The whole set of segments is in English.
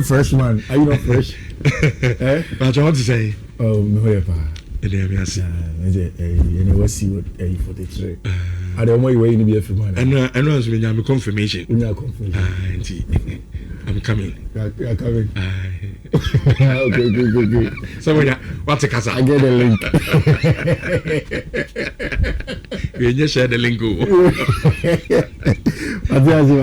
Freshman, are you not fresh? But I want to say, oh, no, pa. I see. And I was see what for the trade. I don't know where you be a free man. And I know as we have confirmation. Confirmation. I'm coming. You're coming. Okay, good. So what's a casa? I get a link. You just share the link. Adiaje.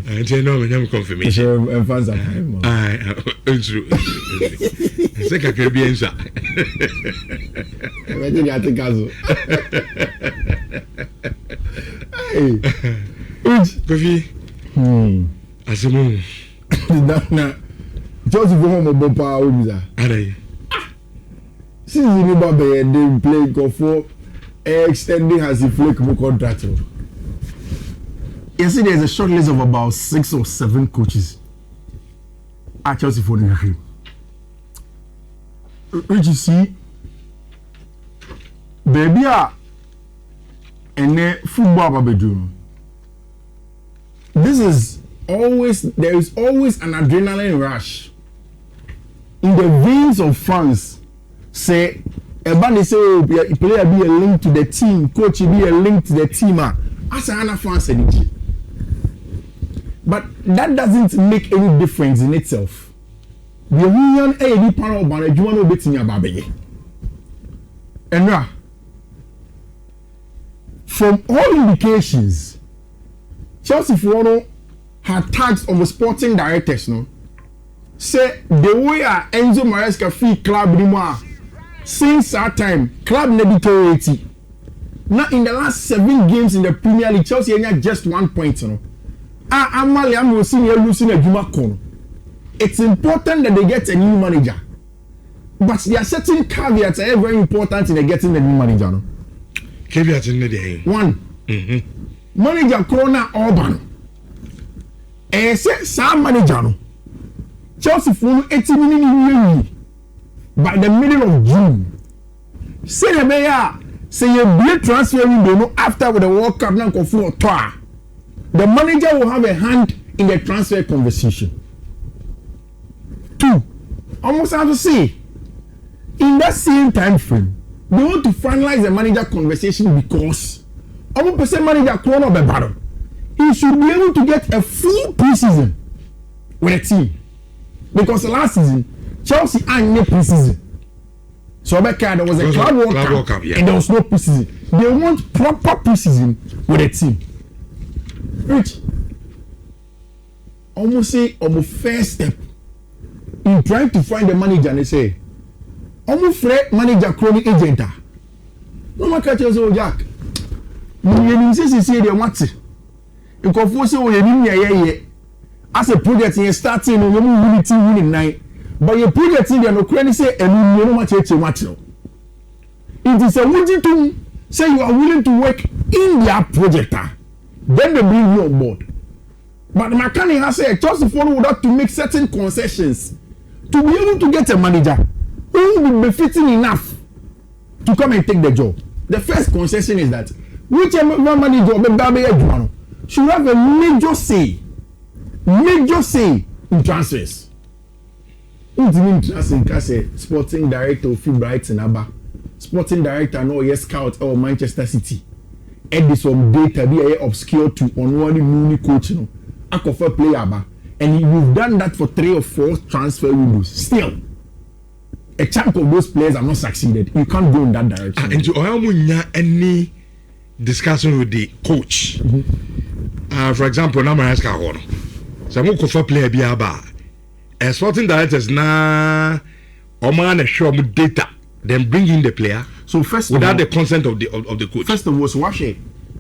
I don't know when I'm confirmation. And fans are fine. True. Second Caribbean. I think I take Kazu. Hey. Fiifi. Asimu. Na just go home about power visa. Are Since you know they play golf for extending has a flexible contract. You see, there's a short list of about 6 or 7 coaches at Chelsea for the game. Which you see, baby, and then football bedroom. There is always an adrenaline rush in the veins of fans. Say, everybody say, oh, player be a link to the team, coach be a link to the team. As a fans energy. But that doesn't make any difference in itself. The union any panel ban you want to bet in your baby. And from all indications, Chelsea Fono had tags of the sporting directors, no? Say the way Enzo Maresca fee club anymore. Since that time, club deteriorated. Now in the last 7 games in the Premier League, Chelsea had just 1 point, no? I'm losing a Juma Kono. It's important that they get a new manager. But there are certain caveats that are very important in getting the new manager. No? Caveats in the day. 1. Manager Corona Orban. Some manager. No? Chelsea for 80 million by the middle of June. Say the mayor, say you bleed transfer window after with the World Cup now for tour. The manager will have a hand in the transfer conversation. 2, almost have to say, in that same time frame, they want to finalize the manager conversation because almost manager Corona of the battle. He should be able to get a full preseason with a team. Because last season, Chelsea had no preseason. So there was a Club World Cup, and there was no preseason. They want proper preseason with a team. Rich, almost say on the first step in trying to find the manager, and they say, almost Fred manager chronic agent. No matter catch us, Jack. You say they want it. You can force you as a project in starting, you will be winning 9. But your project in the credit say, and you know much. It is a willing to say you are willing to work in their project. Then they bring you on board. But Makani has said, Chelsea would have to make certain concessions to be able to get a manager who will be fitting enough to come and take the job. The first concession is that whichever manager should have a major say in transfers. Sporting director of Brighton Abba, sporting director no yes scout or Manchester City. Add some data be obscure to unworthy mini coach no. Akofa player ba, and you've done that for 3 or 4 transfer windows. Still, a chunk of those players are not succeeded. You can't go in that direction. And to any discussion with the coach. For example, now my aska hono. So I'm Akofa player be aba. Sporting directors na oman show mu data, then bring in the player. So first without of all, the consent of the coach. First of all, so watch it.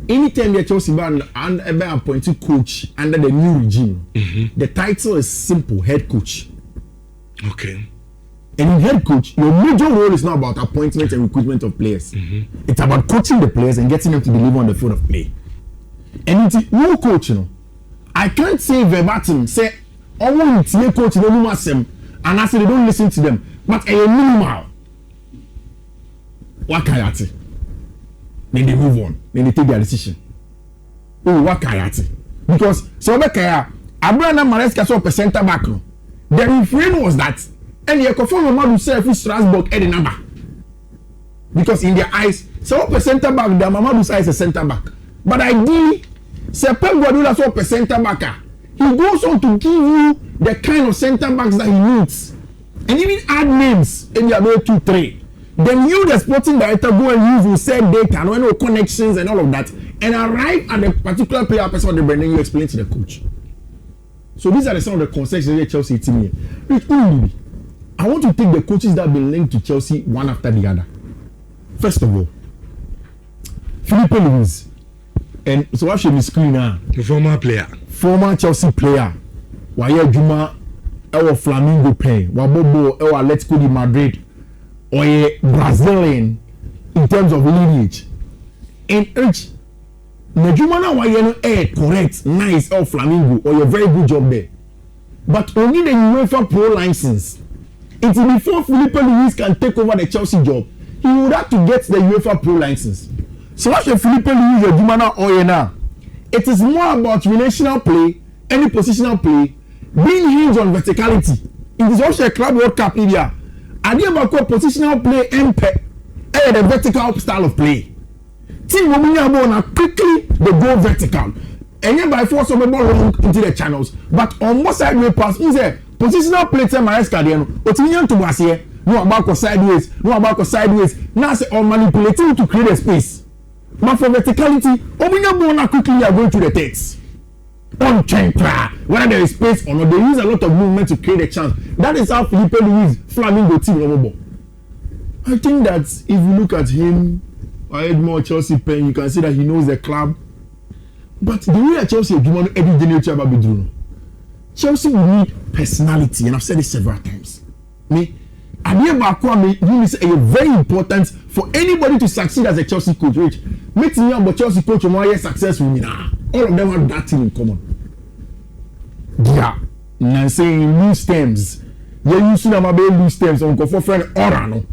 Anytime the Chelsea band and a appointed coach under the new regime, the title is simple: head coach. Okay. And in head coach, your major role is not about appointment and recruitment of players. It's about coaching the players and getting them to deliver on the field of play. And it's no coach, you know. I can't say verbatim, say, I want to coach no masem, and I say they don't listen to them. But a minimal. What kayati? Then they move on. Then they take their decision. Oh, what kayati? Because so kaya Abraham Maresca saw a center back. No. The refrain was that, and you confirm Mamadou Say Strasbourg any number. Because in their eyes, so a center back, the Mamadou Say is a center back. But ideally, Pep Guardiola saw a center backer. He goes on to give you the kind of center backs that he needs. And even add names in the way 2-3. Then you, the sporting director, go and use will set data, no connections and all of that, and arrive at a particular player person, and then you explain to the coach. So these are the some of the concerns that Chelsea team here. I want to take the coaches that have been linked to Chelsea one after the other. First of all, Filipe Luis. And so what should be screen now? The former Chelsea player. Why Juma our Flamingo pay, Wabobo our Atletico de Madrid, or a Brazilian in terms of lineage. And urge Najumana why you know correct, nice or Flamingo or a very good job there. But only the UEFA Pro license. It's before Filipe Luis can take over the Chelsea job, he would have to get the UEFA Pro license. So what should Filipe Luis or Jumana or now? It is more about relational play, any positional play, being hinged on verticality. It is also a club World Cup area. Idea about positional play and the vertical style of play. Team will quickly they go vertical. And then by force of the ball long into the channels. But on one side way pass, is a positional play to Maresca there. Otinian to was here. No about sideways, no about sideways. Now say or manipulating to create a space. But for verticality, Obinya quickly are going to the text. On champa, whether there is space or not, they use a lot of movement to create a chance. That is how Filipe Luis Flamingo team. I think that if you look at him, I had more Chelsea pen, you can see that he knows the club. But the way at Chelsea, you want Eddie General Babidruno. Chelsea will need personality, and I've said it several times. Me, you is very important for anybody to succeed as a Chelsea coach. Which makes me about Chelsea coach more successful. All of them have that thing in common. Yeah, and saying loose terms. You used to have loose terms on for friend Orano.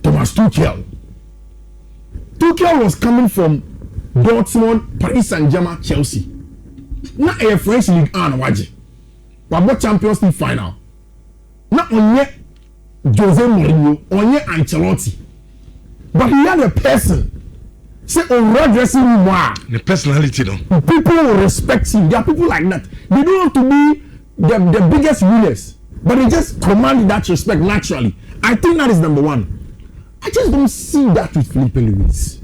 Thomas Tuchel. Tuchel was coming from Dortmund, Paris Saint-Germain, Chelsea. Not a French League and Waji. But Champions League final. Not only Jose Mourinho, only Ancelotti. But he had a person. Say on red dressing room, the personality, no. People will respect him. There are people like that. They don't want to be the biggest winners, but they just command that respect naturally. I think that is number one. I just don't see that with Filipe Luis.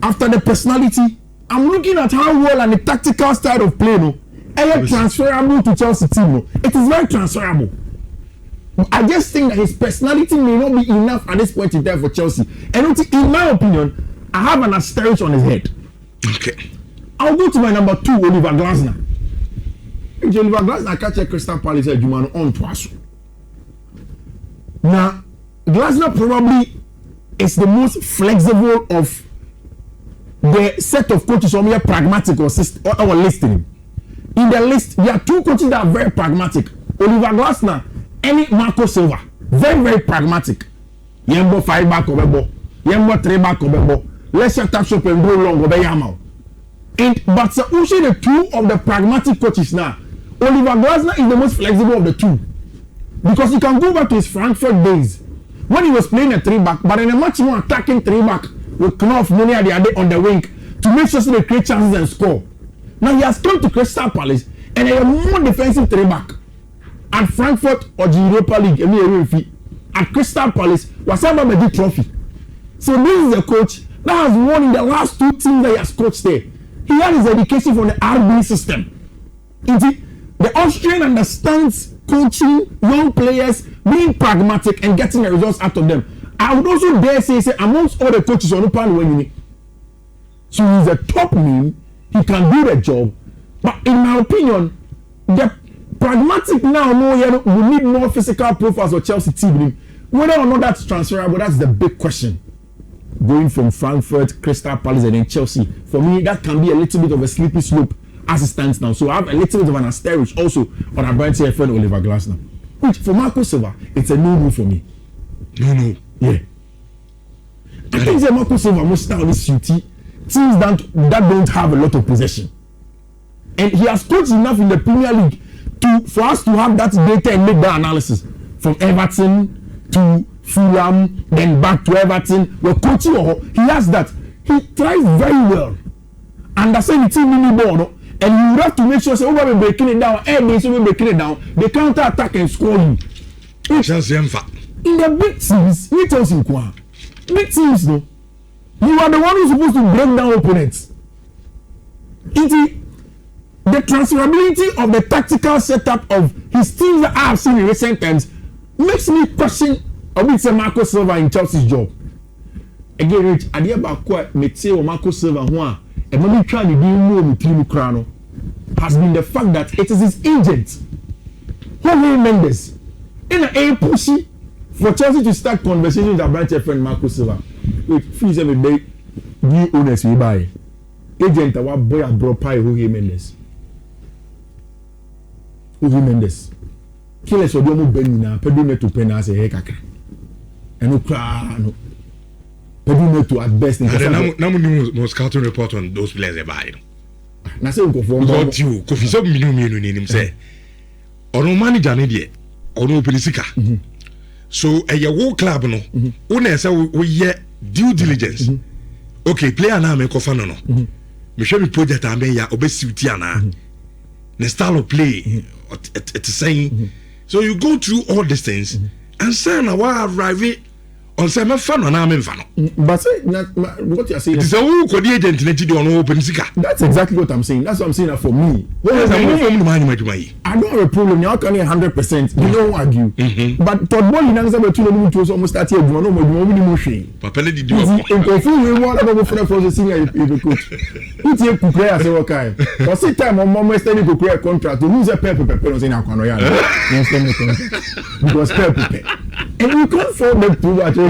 After the personality, I'm looking at how well and the tactical style of play, no, is transferable to Chelsea team. No, it is very transferable. I just think that his personality may not be enough at this point in time for Chelsea. And in my opinion, I have an asterisk on his head. Okay. I'll go to my number 2, Oliver Glasner. If Oliver Glasner catch a Crystal Palace at Jumano on twice. Now, Glasner probably is the most flexible of the set of coaches on here pragmatic or listing. In the list, there are 2 coaches that are very pragmatic. Oliver Glasner and Marco Silva. Very, very pragmatic. Yembo 5 back over ball. Yembo 3 back over ball. Let's shut up shop and go long over Yamal. But also the 2 of the pragmatic coaches now. Oliver Glasner is the most flexible of the 2. Because he can go back to his Frankfurt days. When he was playing a 3 back, but in a much more attacking 3 back with Knopf, Money at the other on the wing to make sure they create chances and score. Now he has come to Crystal Palace and a more defensive 3 back. At Frankfurt or the Europa League, at Crystal Palace, was about the trophy. So this is a coach that has won in the last 2 teams that he has coached there. He had his education from the RB system. Indeed, the Austrian understands coaching young players, being pragmatic and getting the results out of them. I would also dare say amongst all the coaches on Upan Wenini. So he's a top name, he can do the job. But in my opinion, the pragmatic now we need more physical profiles for Chelsea team. Whether or not that's transferable, that's the big question. Going from Frankfurt, Crystal Palace, and then Chelsea, for me, that can be a little bit of a slippery slope as it stands now. So I have a little bit of an asterisk also on our brand friend Oliver Glasner. Which for Marco Silva, it's a no for me. No. Yeah. I think that Marco Silva must start this teams that don't have a lot of possession. And he has coached enough in the Premier League for us to have that data and make that analysis. From Everton to Fulham, then back to Everton. We're coaching, he has that. He thrives very well. Understand the team mini ball, and you have to make sure say over breaking it down, breaking it down, they counter attack and score you. In the big teams, we tell you big teams though, you are the one who's supposed to break down opponents. The transferability of the tactical setup of his teams that I have seen in recent times makes me question a bit say Marco Silva in Chelsea's job. Again, Rich, I hear about quite Mete or Marco Silva who are a moment trying to do more with Timo Krano has been the fact that it is his agent, Jorge Mendes, in a pushy for Chelsea to start conversations with their branch friend Marco Silva. Wait, fees every day, new owners we buy. Agent our boy and bro pie Jorge Mendes. Jorge Mendes. Kile so do mo ben na pedu ne to pen as e kakra. Eno kra no. Pedu ne to at best in the na mo scouting report on those players e buy. Na say go for got you Kofi so minu ni nim say. Ono manager ne de. Ono pelisika. So a your club no. Una say we ye due diligence. Okay, player na me kofa no. Me show me project am ya obesiuti ana. The style of play it is saying. So you go through all these things and say now why arrive on say me fan na me fan. But say what you are saying. It's a who could the agent let you on open sika. That's exactly what I'm saying. That's what I'm saying for me. I don't have a problem. You can 100%. You don't argue. But Todd Ball in answer to almost 30 years. No more shame. Papa did you? In confused we want about for the senior coach. Who take Kukre as a worker? For say time on mom extending Kukre contract to lose a paper in our corner. Because paper. And we can't afford them too much. They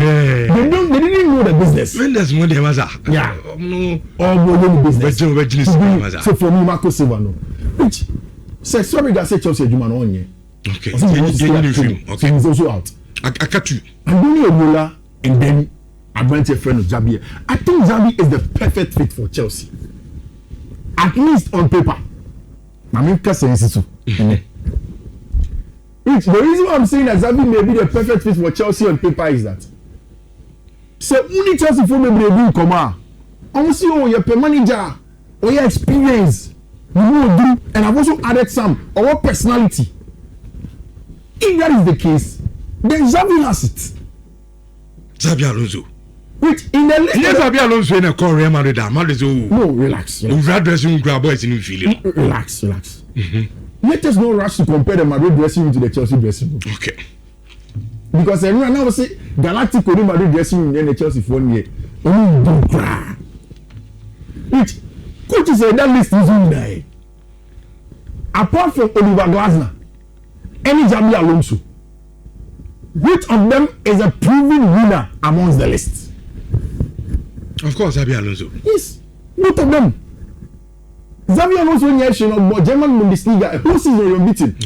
didn't know the business. When there's money, yeah. All business. So for me, Marco Silva, no. Which says sorry that said Chelsea Juma on ye. Okay. Okay. He's also out. I cut you. I'm doing a roller and then I went to a friend of Xabi. I think Xabi is the perfect fit for Chelsea. At least on paper. I mean, Rich, the reason why I'm saying that Xabi may be the perfect fit for Chelsea on paper is that so only Chelsea for maybe do come out. Almost your manager or your experience, you will do, and I've also added some or personality. If that is the case, then Xabi has it. Xabi Alonso. Which in the yes, Xabi Alonso in a call Real Madrid. No, relax. Relax. Let us not rush to compare the Madrid dressing room to the Chelsea dressing room. Okay. Because everyone now will say Galactic or Madrid dressing room and the Chelsea for 1 year. Which coach said that list is in there. Apart from Oliver Glasner, any Xabi Alonso, which of them is a proven winner amongst the list? Of course, Xabi Alonso. Yes, both of them. Xabi Alonso in German Bundesliga, a whole season you're beaten.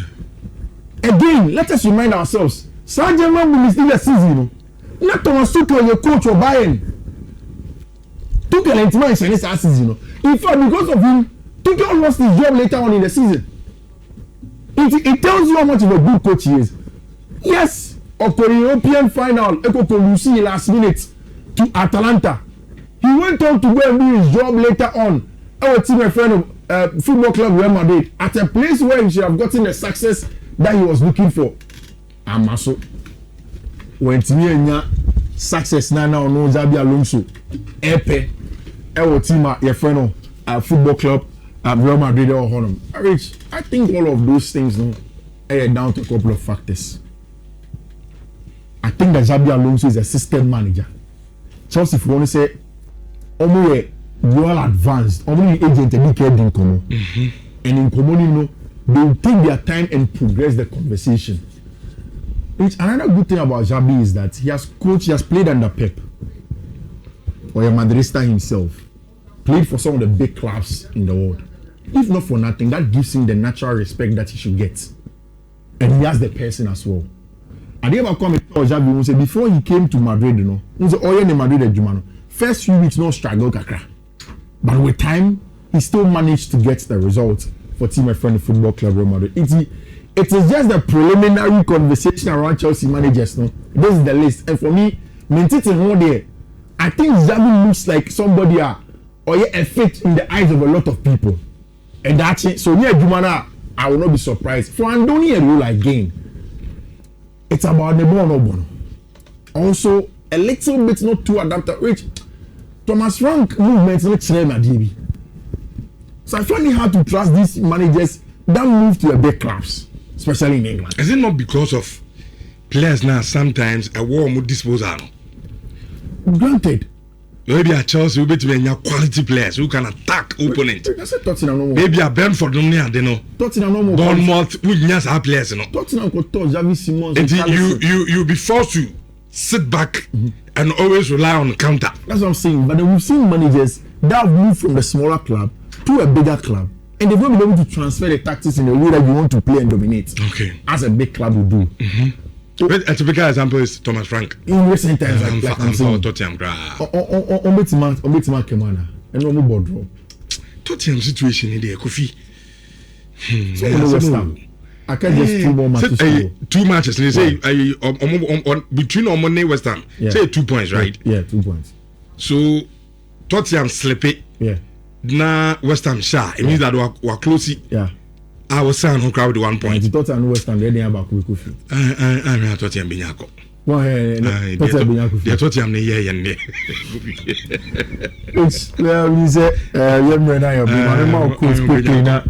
Again, let us remind ourselves, some German Bundesliga season, not Thomas Tuchel, your coach or Bayern. Tuchel and Tima is in this season. In fact, because of him, Tuchel lost his job later on in the season. It tells you how much of a good coach he is. Yes, of the European final, Eko Lucy last minute to Atalanta. He went on to go and do his job later on. Our team, a friend of football club Real Madrid, at a place where he should have gotten the success that he was looking for. Amaso, when Timianya success now no Xabi Alonso, Epe, our team, your friend of football club Real Madrid or Honor. I think all of those things are down to a couple of factors. I think that Xabi Alonso is a system manager. Chelsea, if you want to say, well advanced, only agent and care in common. And in common, they will take their time and progress the conversation. Which another good thing about Xabi is that he has played under Pep or a Madrista himself, played for some of the big clubs in the world. If not for nothing, that gives him the natural respect that he should get. And he has the person as well. I didn't ever come and tell Xabi, say before he came to Madrid, he said, oh, yeah, Madrid, first few weeks, no struggle, kakra. But with time, he still managed to get the results for team my friend Football Club Real Madrid. It is just the preliminary conversation around Chelsea managers. No, this is the list, and for me, there, I think Xabi looks like somebody or a fit in the eyes of a lot of people, and that's it. So near Jumana, I will not be surprised. For Andoni and rule again, it's about the bono. Also, a little bit not too adapted. Which Thomas Frank movements not DB. So I find it hard to trust these managers that move to a big clubs, especially in England. Is it not because of players now sometimes a war with disposal? Granted. Maybe at Chelsea will be to be quality players who can attack opponents. Maybe at Brentford, they know. Bournemouth, who has our players, no. Tottenham could touch Xavi Simons. You'll be forced to sit back and always rely on the counter. That's what I'm saying. But then we've seen managers that have moved from the smaller club to a bigger club, and they've not been able to transfer the tactics in the way that you want to play and dominate. Okay. As a big club would do. A typical example is Thomas Frank. In recent times, I'm saying Tottenham. Kemana and no more Tottenham situation in there, Kofi. I can't just 2 more matches. 2 matches. They say between Omone and West Ham. Say 2 points, right? Yeah, 2 points. So Tottenham slip it. Yeah. Na West Ham sha. It means that we're close. Yeah. I was saying who crowd 1 point. I thought I know West Ham. They didn't have a Kofi. I thought Tottenham Binyako. Well, they Tottenham ne yeah yende. It's we say yemre na your man coach quickly na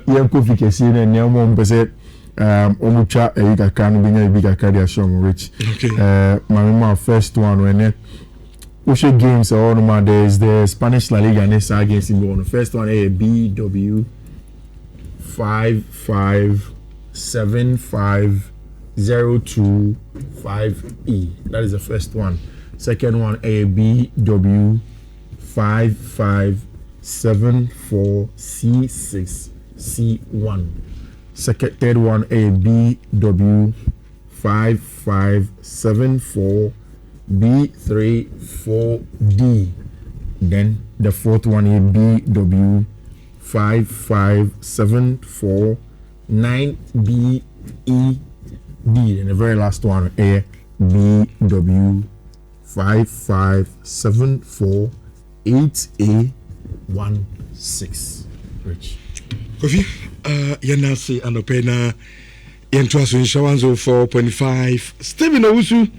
yem Kofi kesi na ne mo mpese omutwa eyika no binya bigger career show rich. Okay. My first one when Ushe games or no there is the Spanish La Liga and SA against in the first one a BW 5575025E. That is the first one. Second one a BW 5574C6C1. Third one a BW 5574B34D. Then the fourth one is BW 55749BED. And the very last one is BW 5574-8A16. Rich. Kofi, Yanasi and Opena, Yentuasu in Shawanzo 4.5. Steven Owusu.